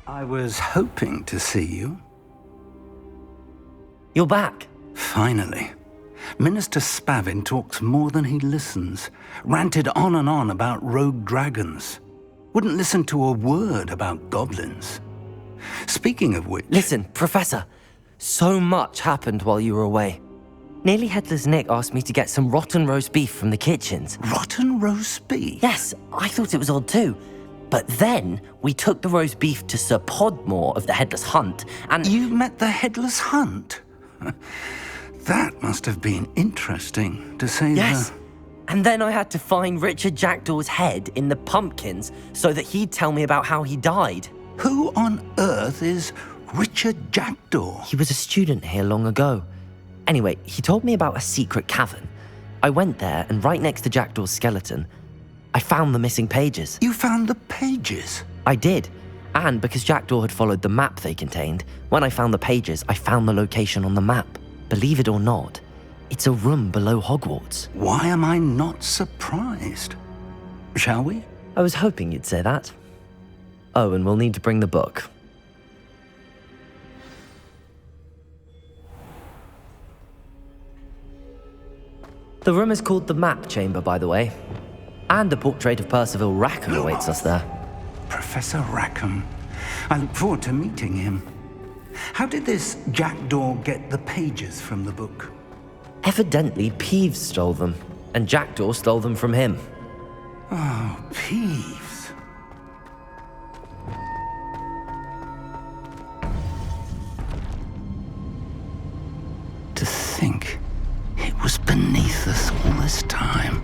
I was hoping to see you. You're back. Finally. Minister Spavin talks more than he listens. Ranted on and on about rogue dragons. Wouldn't listen to a word about goblins. Speaking of which... Listen, Professor. So much happened while you were away. Nearly Headless Nick asked me to get some rotten roast beef from the kitchens. Rotten roast beef? Yes, I thought it was odd too. But then we took the roast beef to Sir Podmore of the Headless Hunt, and... You met the Headless Hunt? That must have been interesting, to say Yes. And then I had to find Richard Jackdaw's head in the pumpkins so that he'd tell me about how he died. Who on earth is Richard Jackdaw? He was a student here long ago. Anyway, he told me about a secret cavern. I went there, and right next to Jackdaw's skeleton, I found the missing pages. You found the pages? I did. And because Jackdaw had followed the map they contained, when I found the pages, I found the location on the map. Believe it or not, it's a room below Hogwarts. Why am I not surprised? Shall we? I was hoping you'd say that. Oh, and we'll need to bring the book. The room is called the Map Chamber, by the way. And a portrait of Percival Rackham awaits us there. Professor Rackham. I look forward to meeting him. How did this Jackdaw get the pages from the book? Evidently, Peeves stole them, and Jackdaw stole them from him. Oh, Peeves. To think it was beneath us all this time.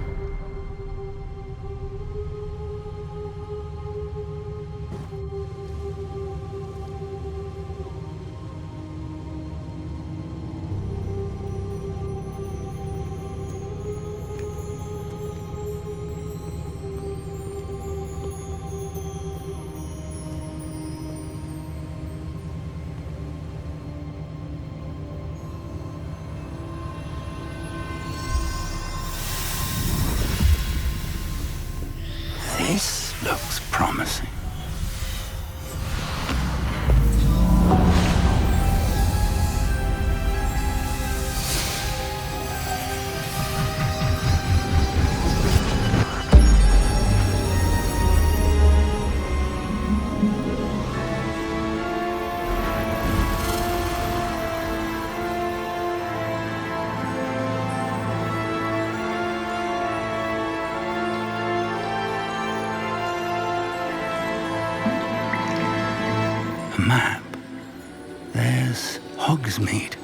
This looks promising. Map. There's Hogsmeade.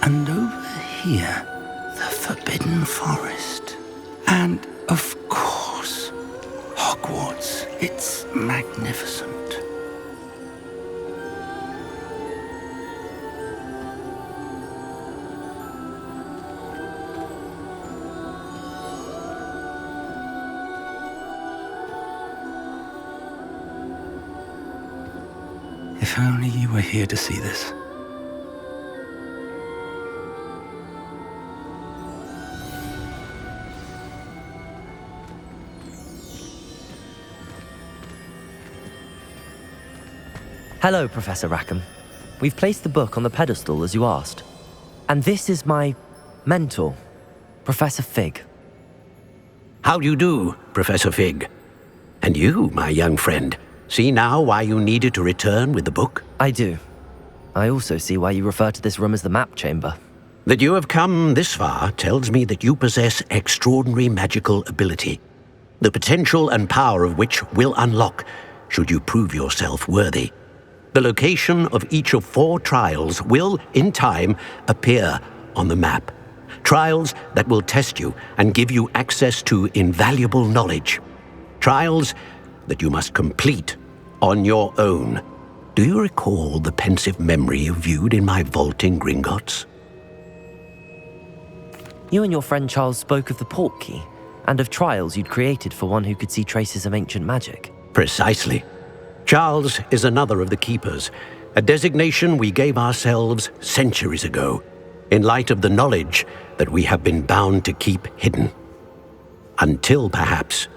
And over here, the Forbidden Forest. And, of course, Hogwarts. It's magnificent. If only you were here to see this. Hello, Professor Rackham. We've placed the book on the pedestal as you asked. And this is my mentor, Professor Fig. How do you do, Professor Fig? And you, my young friend, see now why you needed to return with the book? I do. I also see why you refer to this room as the Map Chamber. That you have come this far tells me that you possess extraordinary magical ability, the potential and power of which will unlock should you prove yourself worthy. The location of each of 4 trials will, in time, appear on the map. Trials that will test you and give you access to invaluable knowledge. Trials that you must complete on your own. Do you recall the pensive memory you viewed in my vault in Gringotts? You and your friend Charles spoke of the Portkey and of trials you'd created for one who could see traces of ancient magic. Precisely. Charles is another of the Keepers, a designation we gave ourselves centuries ago, in light of the knowledge that we have been bound to keep hidden. Until perhaps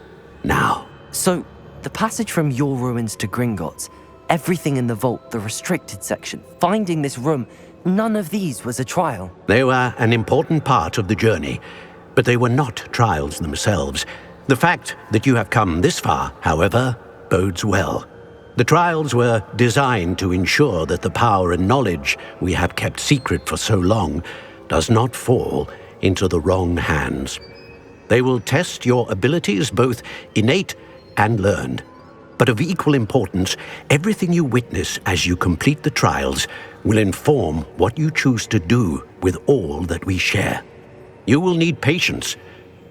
now. So, the passage from your ruins to Gringotts, Everything in the vault, the restricted section, finding this room, none of these was a trial. They were an important part of the journey, but they were not trials themselves. The fact that you have come this far, however, bodes well. The trials were designed to ensure that the power and knowledge we have kept secret for so long does not fall into the wrong hands. They will test your abilities, both innate and learned. But of equal importance, everything you witness as you complete the trials will inform what you choose to do with all that we share. You will need patience.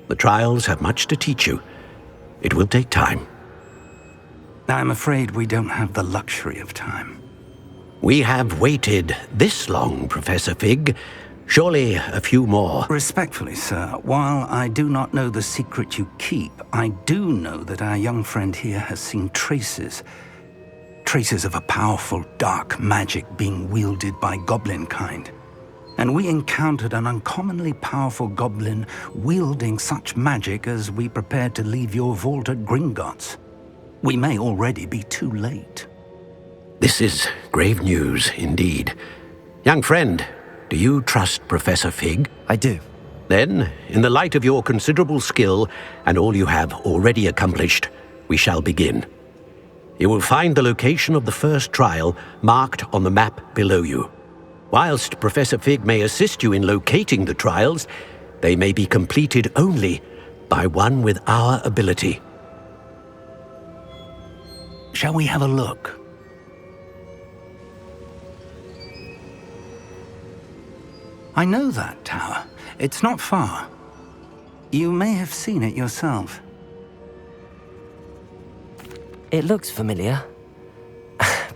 The trials have much to teach you. It will take time. I'm afraid we don't have the luxury of time. We have waited this long, Professor Fig. Surely a few more. Respectfully, sir, while I do not know the secret you keep, I do know that our young friend here has seen traces of a powerful dark magic being wielded by goblin kind. And we encountered an uncommonly powerful goblin wielding such magic as we prepared to leave your vault at Gringotts. We may already be too late. This is grave news indeed. Young friend, do you trust Professor Fig? I do. Then, in the light of your considerable skill and all you have already accomplished, we shall begin. You will find the location of the first trial marked on the map below you. Whilst Professor Fig may assist you in locating the trials, they may be completed only by one with our ability. Shall we have a look? I know that tower. It's not far. You may have seen it yourself. It looks familiar.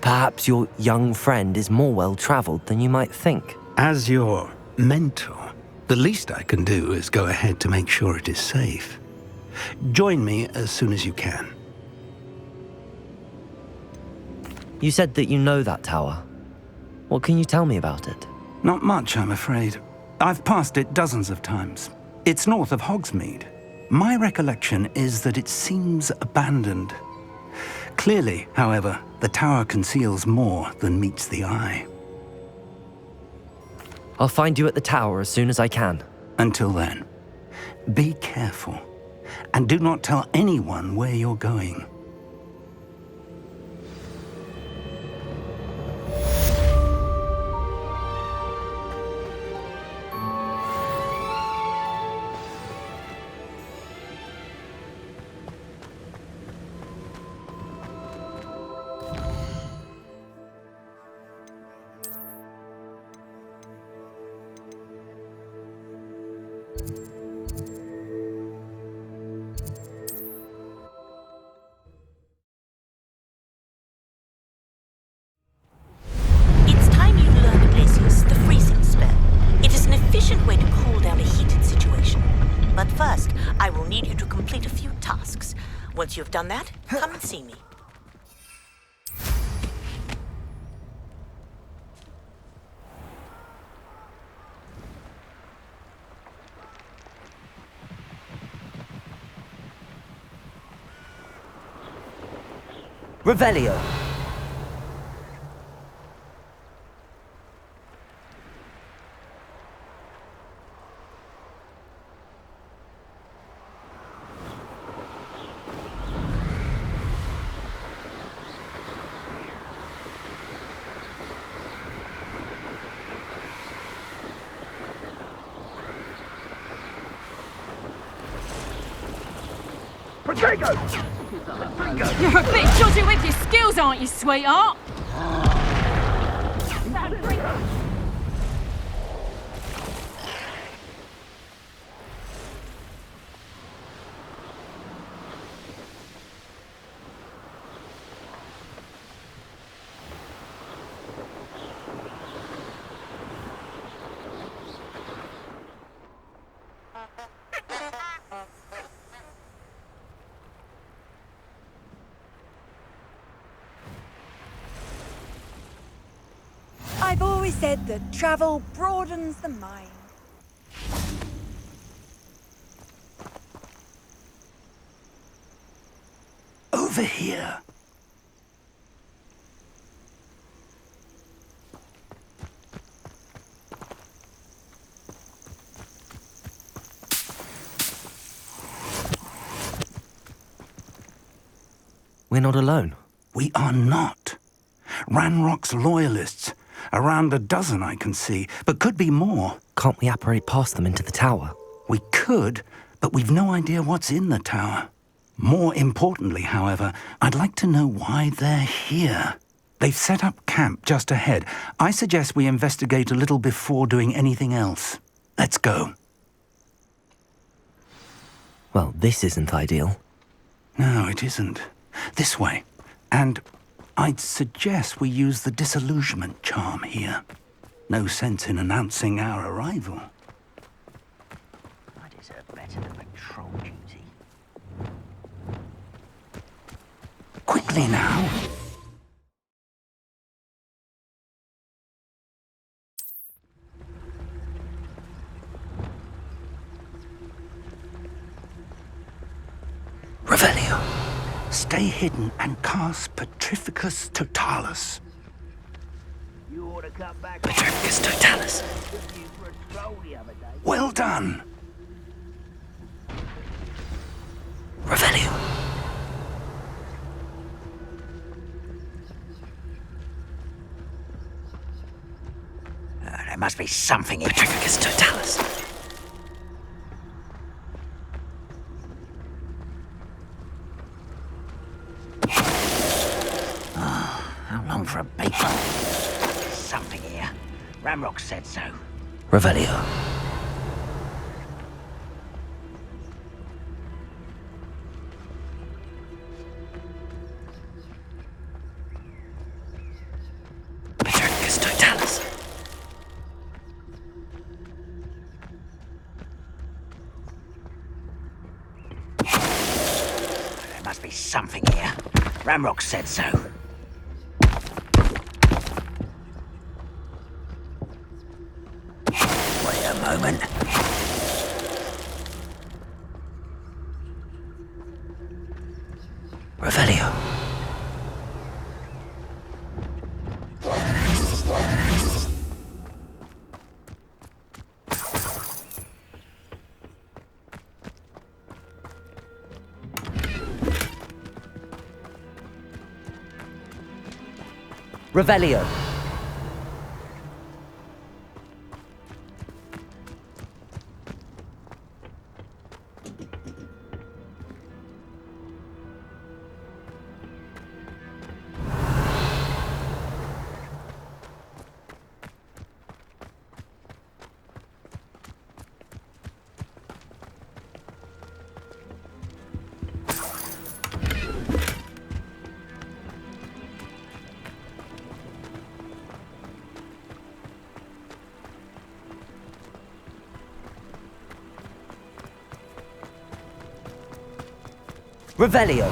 Perhaps your young friend is more well-traveled than you might think. As your mentor, the least I can do is go ahead to make sure it is safe. Join me as soon as you can. You said that you know that tower. What can you tell me about it? Not much, I'm afraid. I've passed it dozens of times. It's north of Hogsmeade. My recollection is that it seems abandoned. Clearly, however, the tower conceals more than meets the eye. I'll find you at the tower as soon as I can. Until then, be careful, and do not tell anyone where you're going. Once you've done that, come and see me. Revelio. You're a bit dodgy with your skills, aren't you, sweetheart? I've always said that travel broadens the mind. Over here. We're not alone. We are not. Ranrock's loyalists. Around a dozen I can see, but could be more. Can't we apparate past them into the tower? We could, but we've no idea what's in the tower. More importantly, however, I'd like to know why they're here. They've set up camp just ahead. I suggest we investigate a little before doing anything else. Let's go. Well, this isn't ideal. No, it isn't. This way. And I'd suggest we use the disillusionment charm here. No sense in announcing our arrival. I deserve better than patrol duty. Quickly now. Revelio. Stay hidden and cast Petrificus Totalis. You ought to come back. Petrificus Totalis. You for a stroll the other day. Well done. Revelio. There must be something in Petrificus Totalis. How long for a beeper? Something here. Ramrock said so. Revelio. Petrificus Totalis. There must be something here. Ramrock said so. Wait a moment. Revelio. Revelio. Revelio.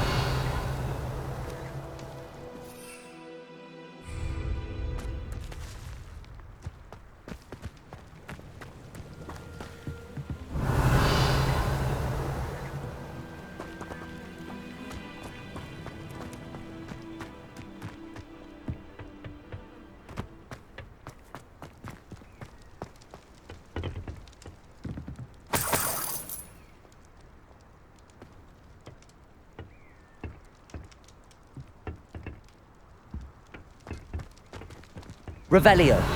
Revelio.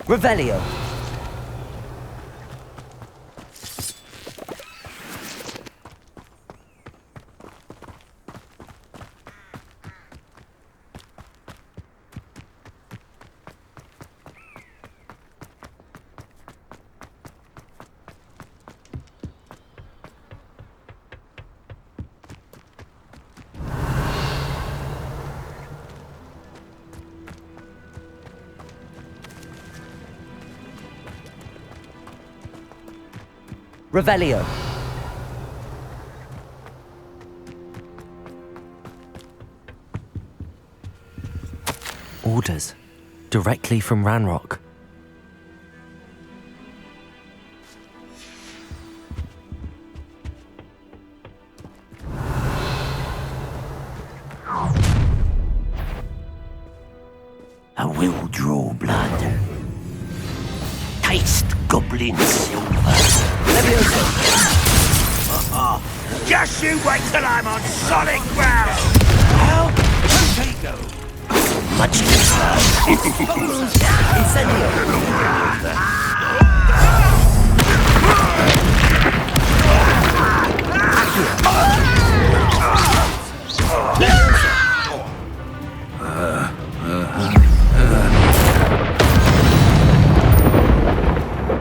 Revelio. Revelio. Orders. Directly from Ranrock. I will draw blood. Taste goblin silver. Just you wait till I'm on solid ground! Well, potato! Much too slow.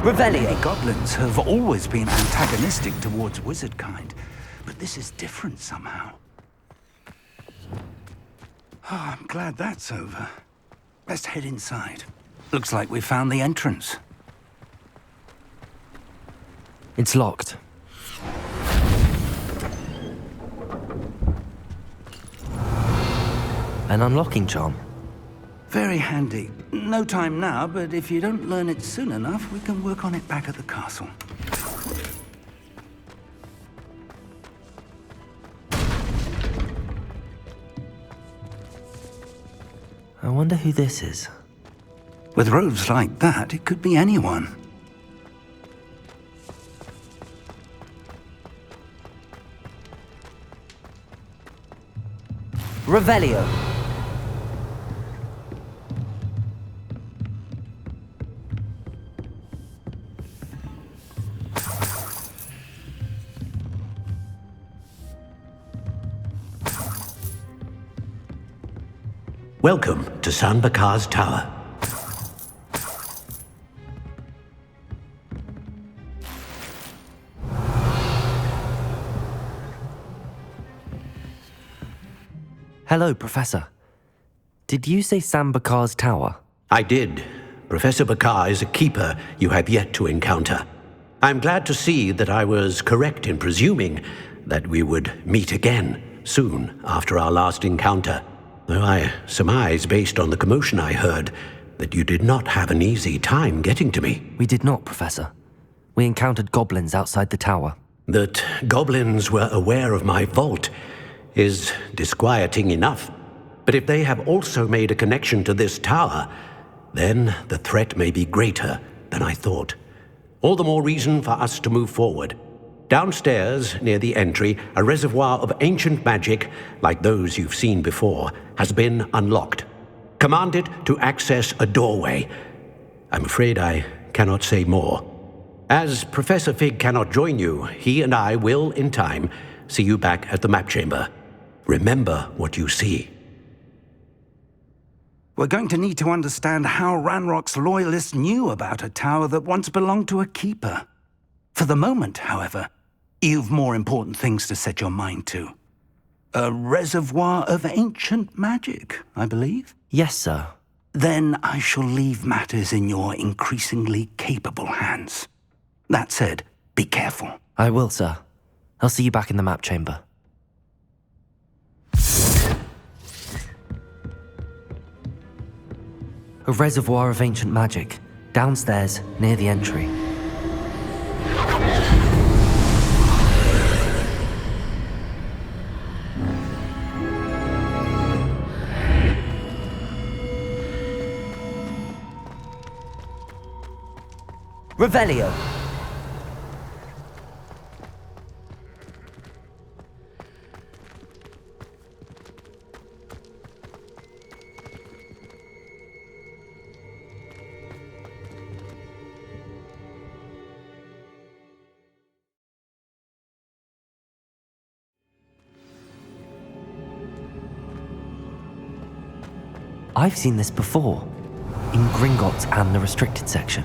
Revelio. Goblins have always been antagonistic towards wizard kind, but this is different somehow. Oh, I'm glad that's over. Let's head inside. Looks like we found the entrance. It's locked. An unlocking charm. Very handy. No time now, but if you don't learn it soon enough, we can work on it back at the castle. I wonder who this is. With robes like that, it could be anyone. Revelio. Welcome to San Bakar's Tower. Hello, Professor. Did you say San Bakar's Tower? I did. Professor Bakar is a keeper you have yet to encounter. I'm glad to see that I was correct in presuming that we would meet again soon after our last encounter. Though I surmise, based on the commotion I heard, that you did not have an easy time getting to me. We did not, Professor. We encountered goblins outside the tower. That goblins were aware of my vault is disquieting enough. But if they have also made a connection to this tower, then the threat may be greater than I thought. All the more reason for us to move forward. Downstairs, near the entry, a reservoir of ancient magic, like those you've seen before, has been unlocked. Command it to access a doorway. I'm afraid I cannot say more. As Professor Fig cannot join you, he and I will, in time, see you back at the map chamber. Remember what you see. We're going to need to understand how Ranrock's loyalists knew about a tower that once belonged to a keeper. For the moment, however, you've more important things to set your mind to. A reservoir of ancient magic, I believe? Yes, sir. Then I shall leave matters in your increasingly capable hands. That said, be careful. I will, sir. I'll see you back in the map chamber. A reservoir of ancient magic, downstairs near the entry. Revelio. I've seen this before, in Gringotts and the restricted section.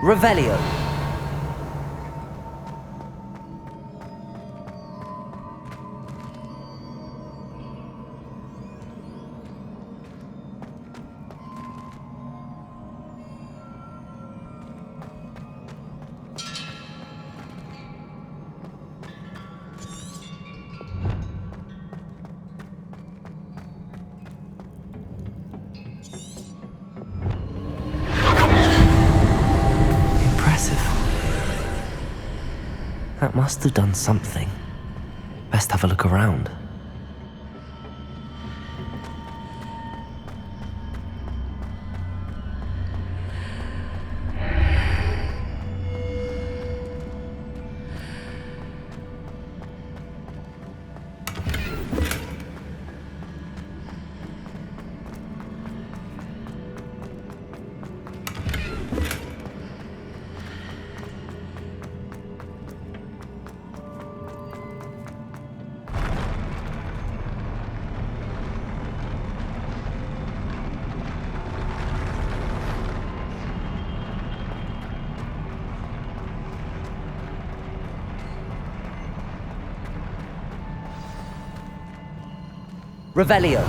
Revelio. Impressive. That must have done something. Best have a look around. Revelio.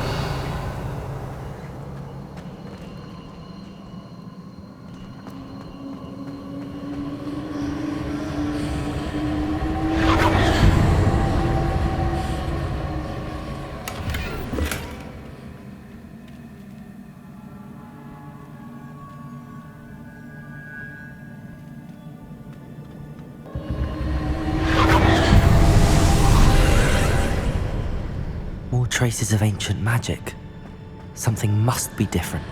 Traces of ancient magic. Something must be different.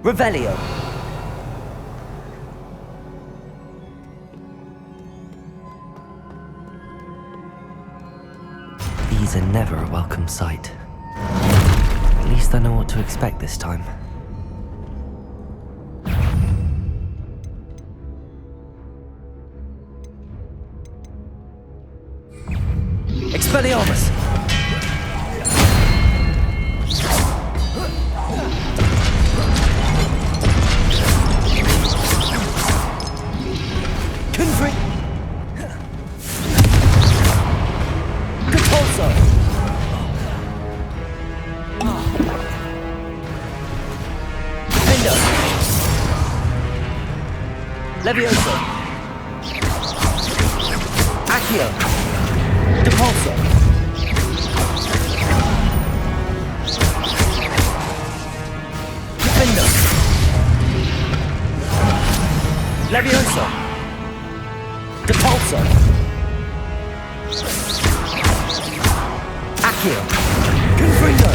Revelio. These are never a welcome sight. At least I know what to expect this time. Expelliarmus! Confri! Levioso. Accio. Depulso. Defendo. Levioso. Depulso. Accio. Confringo.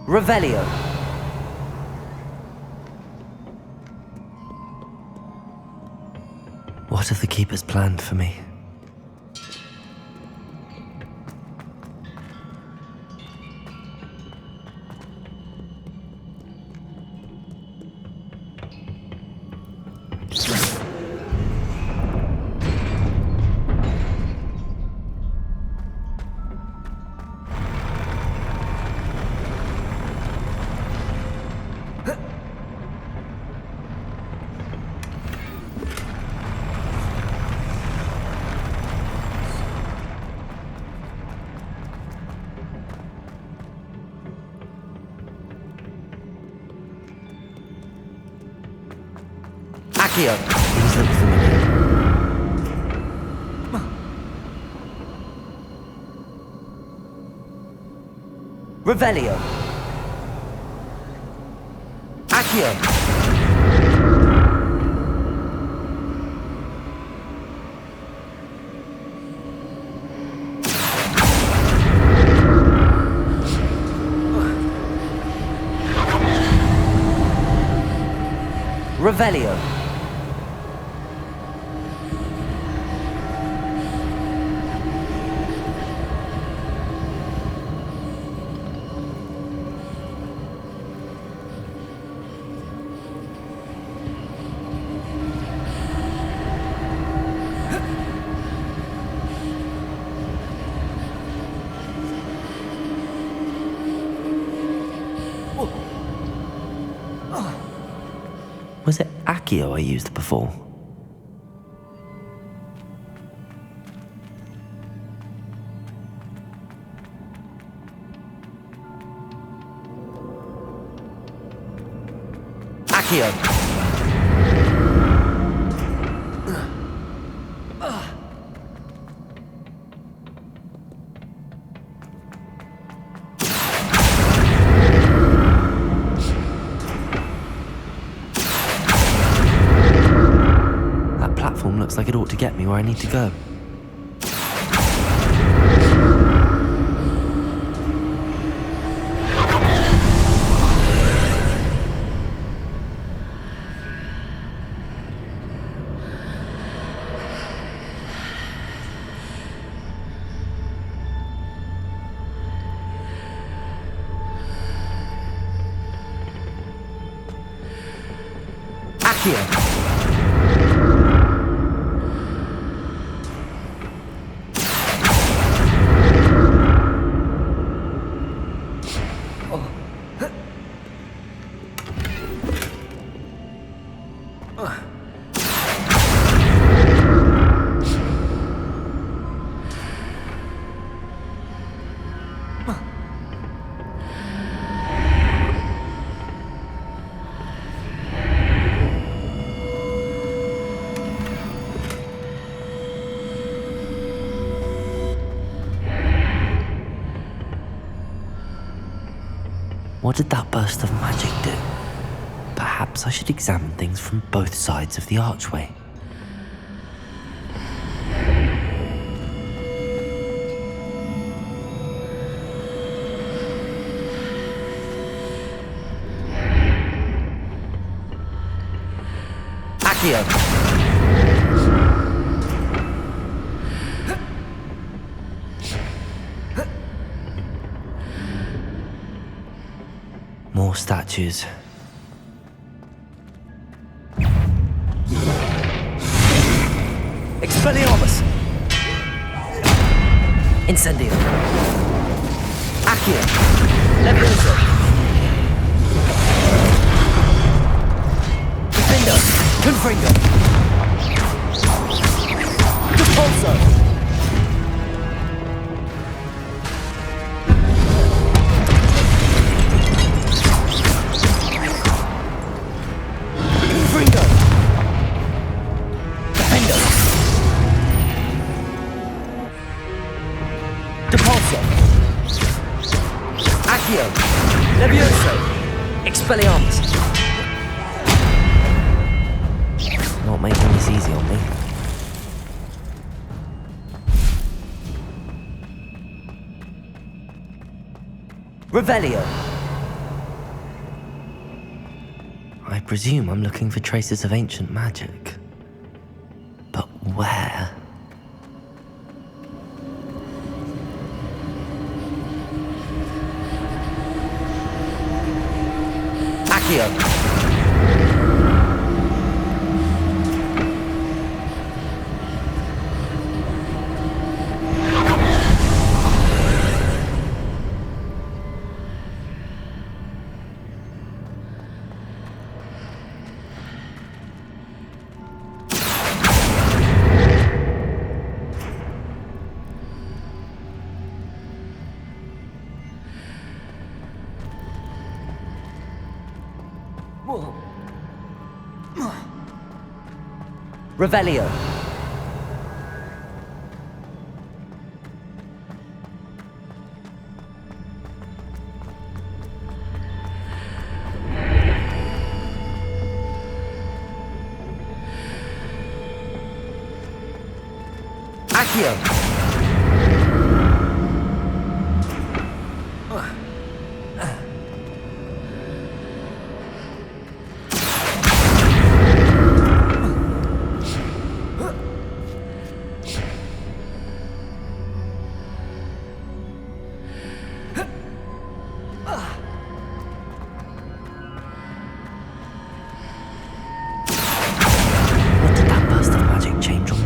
Revelio. What have the keepers planned for me? These look familiar. Revelio. Accio. Revelio. Was it Accio I used before? Accio! Looks like it ought to get me where I need to go. Accio! What did that burst of magic do? Perhaps I should examine things from both sides of the archway. Accio! More statues. Expelliarmus! Incendio! Accio! Levioso! Defendo! Confringo! Depulso! Expelliarmus! Not making this easy on me. Revelio! I presume I'm looking for traces of ancient magic. But where? Accio! Revelio. Accio.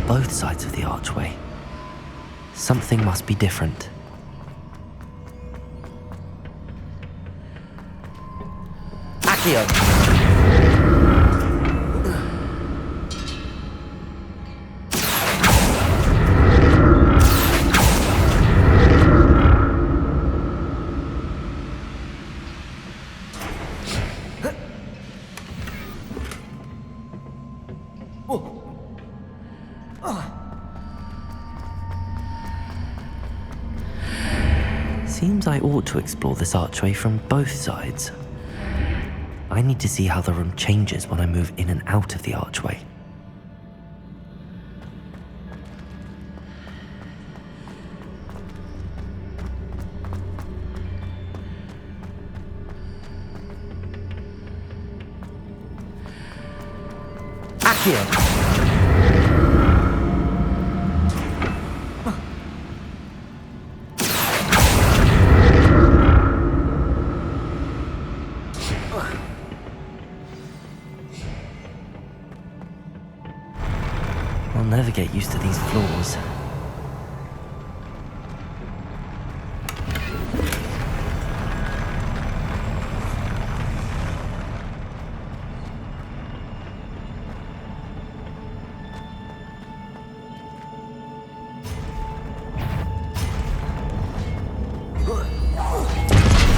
Both sides of the archway. Something must be different. Accio! Seems I ought to explore this archway from both sides. I need to see how the room changes when I move in and out of the archway. Accio! I'll never get used to these floors.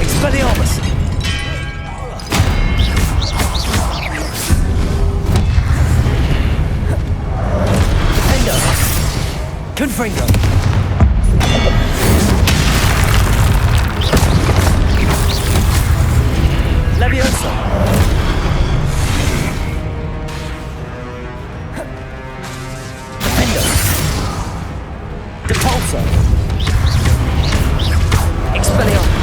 Expelliarmus! Confringo! Leviosa! Defendo! Depulso! Expelliarmus!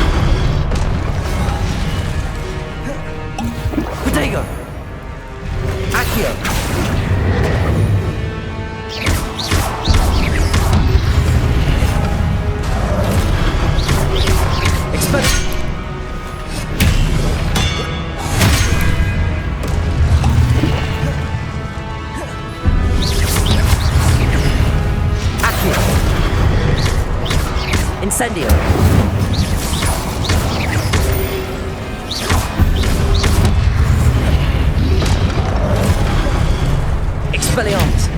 Protego! Accio! Incendio! Expelliarmus!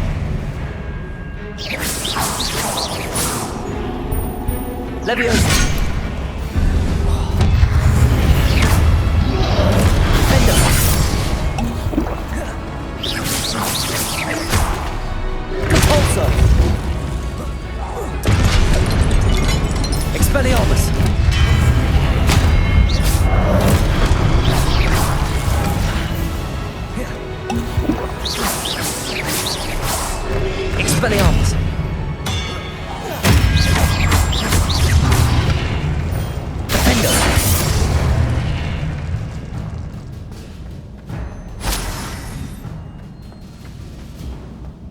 Leviosa! Fendo! Compulso! Expelliarmus! Expelliarmus! Defendo!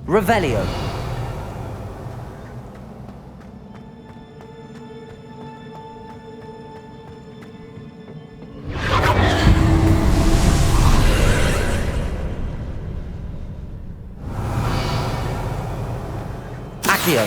Revelio! Accio!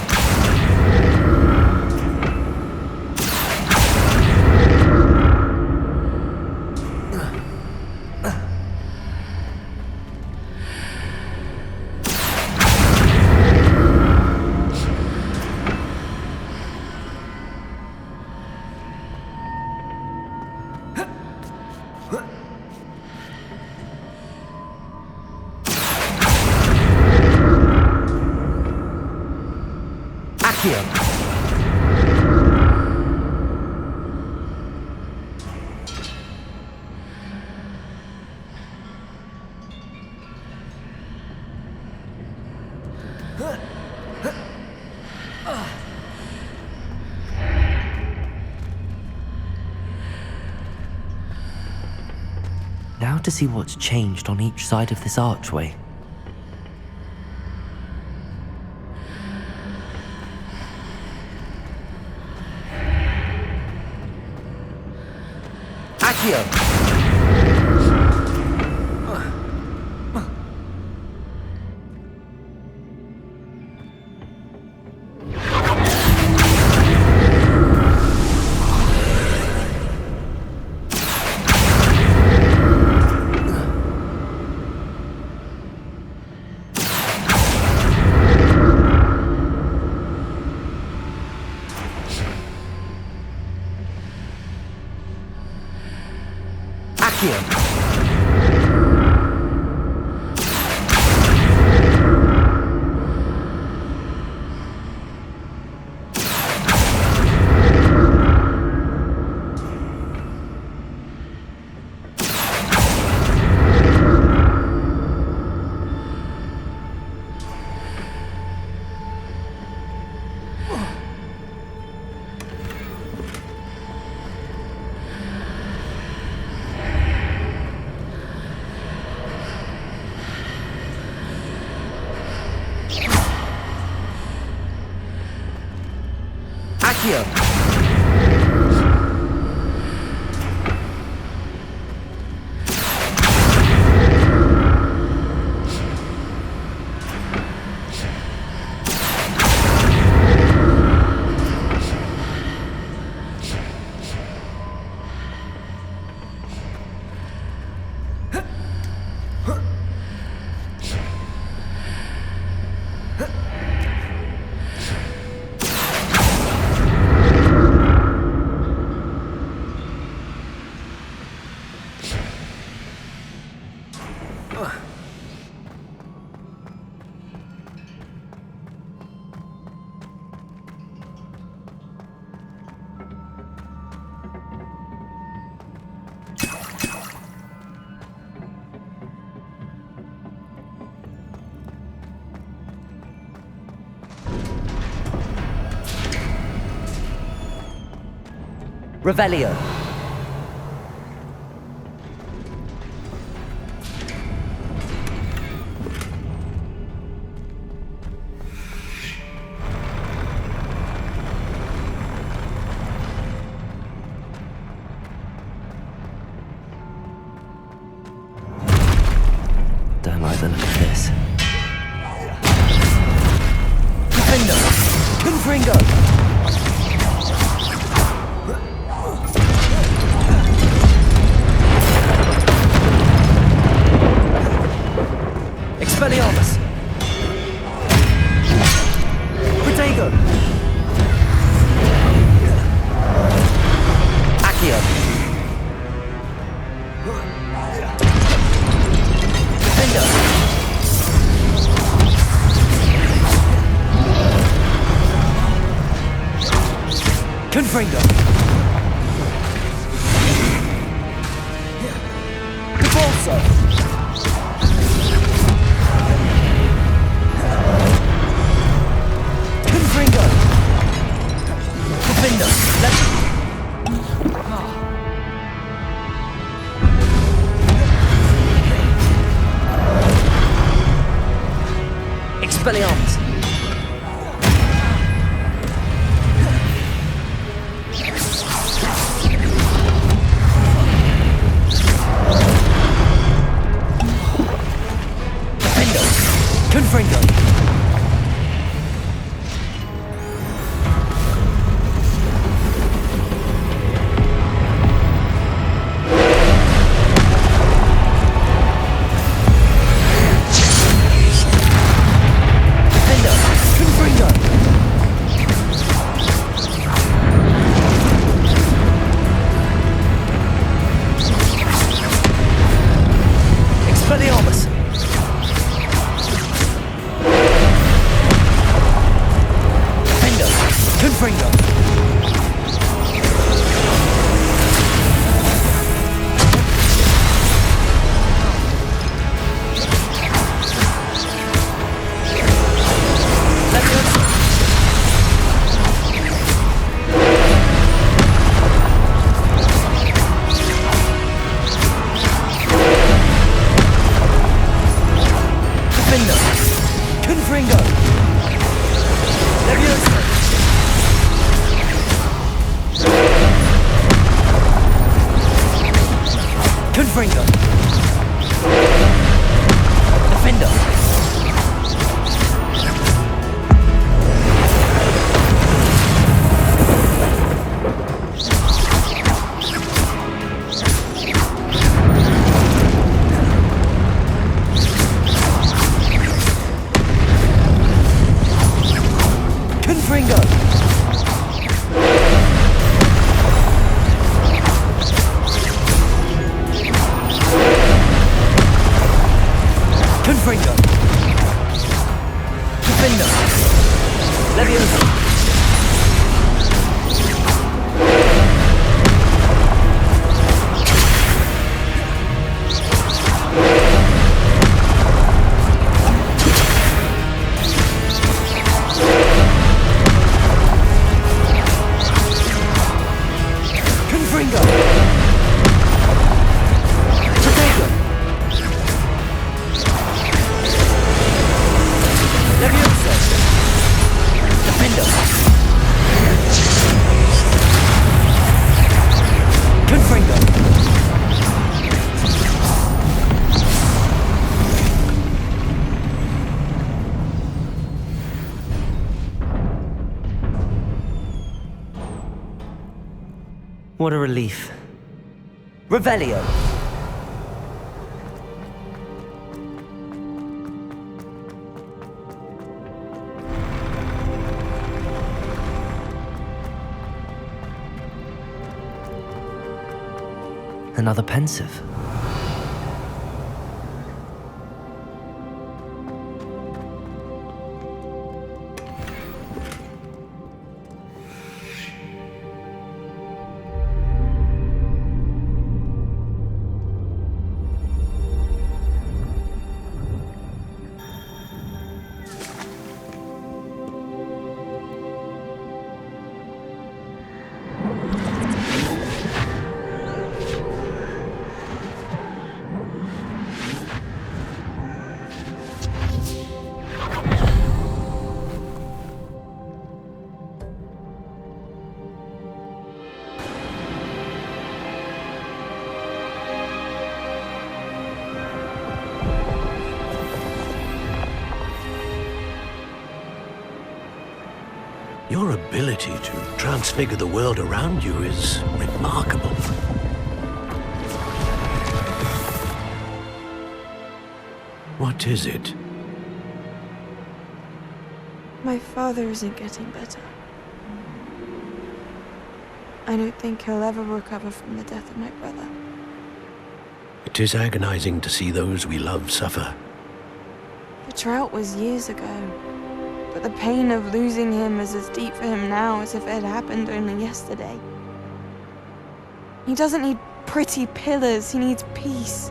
Now to see what's changed on each side of this archway. Accio! Accio. Revelio. Don't like the look of this. Defender! Confringo! Expelliarmus! Protego! Accio! Defender! Confringo! Convulso! Expelliarmus! Defender! Confringo! Expelliarmus! Defender! Confringo! Confringo! Leviosa! Confringo! Defender! Confringo! Confringo! What a relief. Revelio! Another pensive. Your ability to transfigure the world around you is remarkable. What is it? My father isn't getting better. I don't think he'll ever recover from the death of my brother. It is agonizing to see those we love suffer. The drought was years ago, but the pain of losing him is as deep for him now as if it had happened only yesterday. He doesn't need pretty pillars, he needs peace.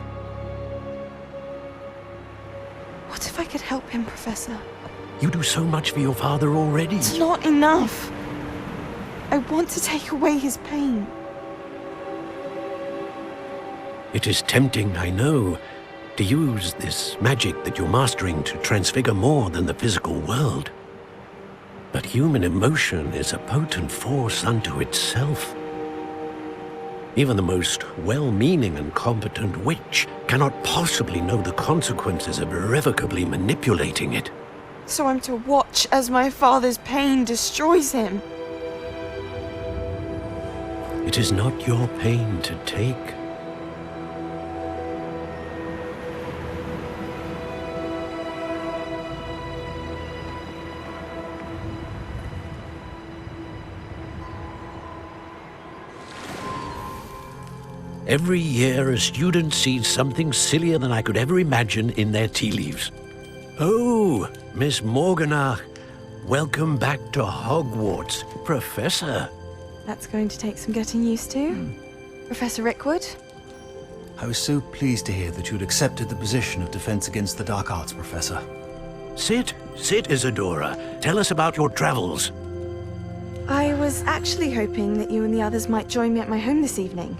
What if I could help him, Professor? You do so much for your father already. It's not enough. I want to take away his pain. It is tempting, I know, to use this magic that you're mastering to transfigure more than the physical world. But human emotion is a potent force unto itself. Even the most well-meaning and competent witch cannot possibly know the consequences of irrevocably manipulating it. So I'm to watch as my father's pain destroys him. It is not your pain to take. Every year, a student sees something sillier than I could ever imagine in their tea leaves. Oh, Miss Morganach, welcome back to Hogwarts, Professor. That's going to take some getting used to. Professor Rickwood? I was so pleased to hear that you'd accepted the position of Defense Against the Dark Arts, Professor. Sit, Isadora. Tell us about your travels. I was actually hoping that you and the others might join me at my home this evening.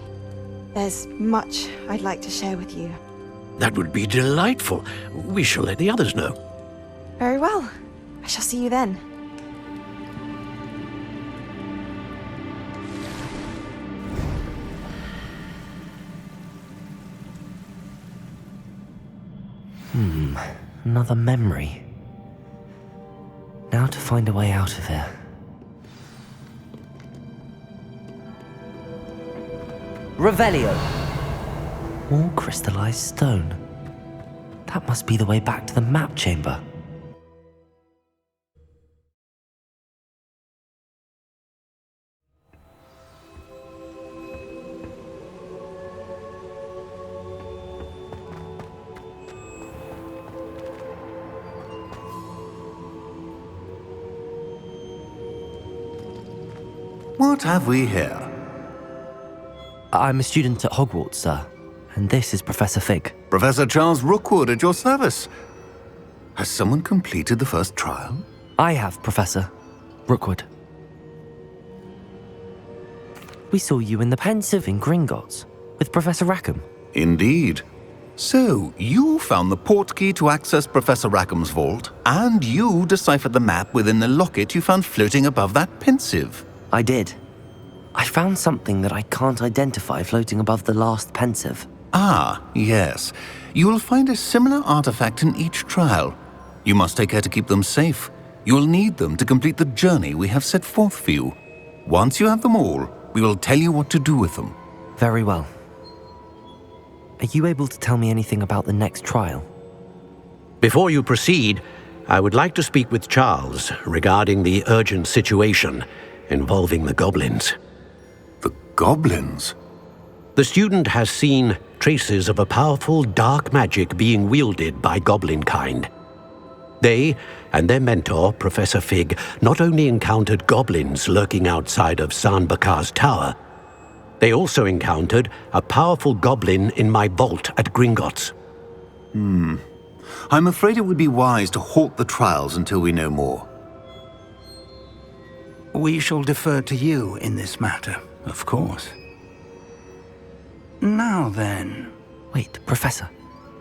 There's much I'd like to share with you. That would be delightful. We shall let the others know. Very well. I shall see you then. Another memory. Now to find a way out of here. Revelio! More crystallized stone. That must be the way back to the map chamber. What have we here? I'm a student at Hogwarts, sir. And this is Professor Fig. Professor Charles Rookwood at your service. Has someone completed the first trial? I have, Professor Rookwood. We saw you in the Pensive in Gringotts with Professor Rackham. Indeed. So, you found the portkey to access Professor Rackham's vault, and you deciphered the map within the locket you found floating above that Pensive. I did. I found something that I can't identify floating above the last Pensive. Ah, yes. You will find a similar artifact in each trial. You must take care to keep them safe. You will need them to complete the journey we have set forth for you. Once you have them all, We will tell you what to do with them. Very well. Are you able to tell me anything about the next trial? Before you proceed, I would like to speak with Charles regarding the urgent situation involving the goblins. The goblins? The student has seen traces of a powerful dark magic being wielded by goblin kind. They and their mentor, Professor Fig, not only encountered goblins lurking outside of San Bakar's tower, they also encountered a powerful goblin in my vault at Gringotts. I'm afraid it would be wise to halt the trials until we know more. We shall defer to you in this matter, of course. Now then... Wait, Professor.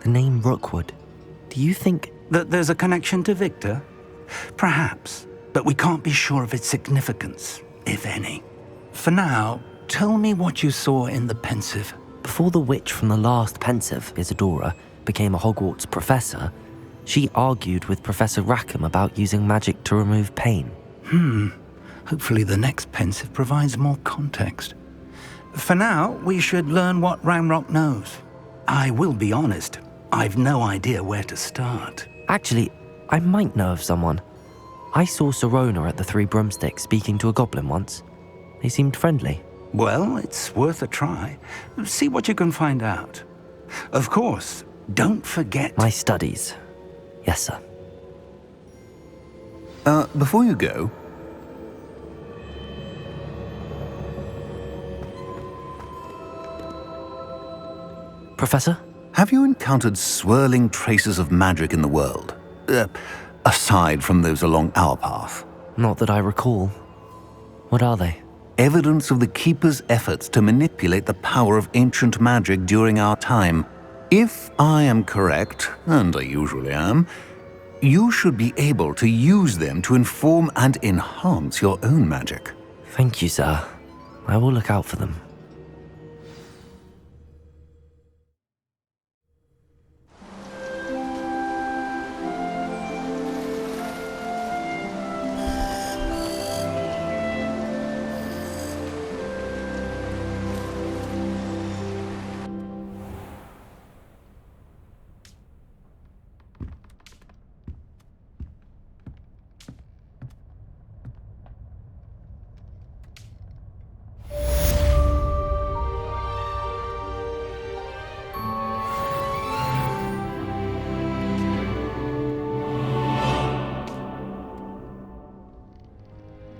The name Rookwood. Do you think... That there's a connection to Victor? Perhaps, but we can't be sure of its significance, if any. For now, tell me what you saw in the pensive. Before the witch from the last pensive, Isadora, became a Hogwarts professor, she argued with Professor Rackham about using magic to remove pain. Hopefully the next pensive provides more context. For now, we should learn what Ranrock knows. I will be honest, I've no idea where to start. Actually, I might know of someone. I saw Serona at the Three Broomsticks speaking to a goblin once. They seemed friendly. Well, it's worth a try. See what you can find out. Of course, don't forget... My studies. Yes, sir. Before you go... Professor? Have you encountered swirling traces of magic in the world? Aside from those along our path? Not that I recall. What are they? Evidence of the Keeper's efforts to manipulate the power of ancient magic during our time. If I am correct, and I usually am, you should be able to use them to inform and enhance your own magic. Thank you, sir. I will look out for them.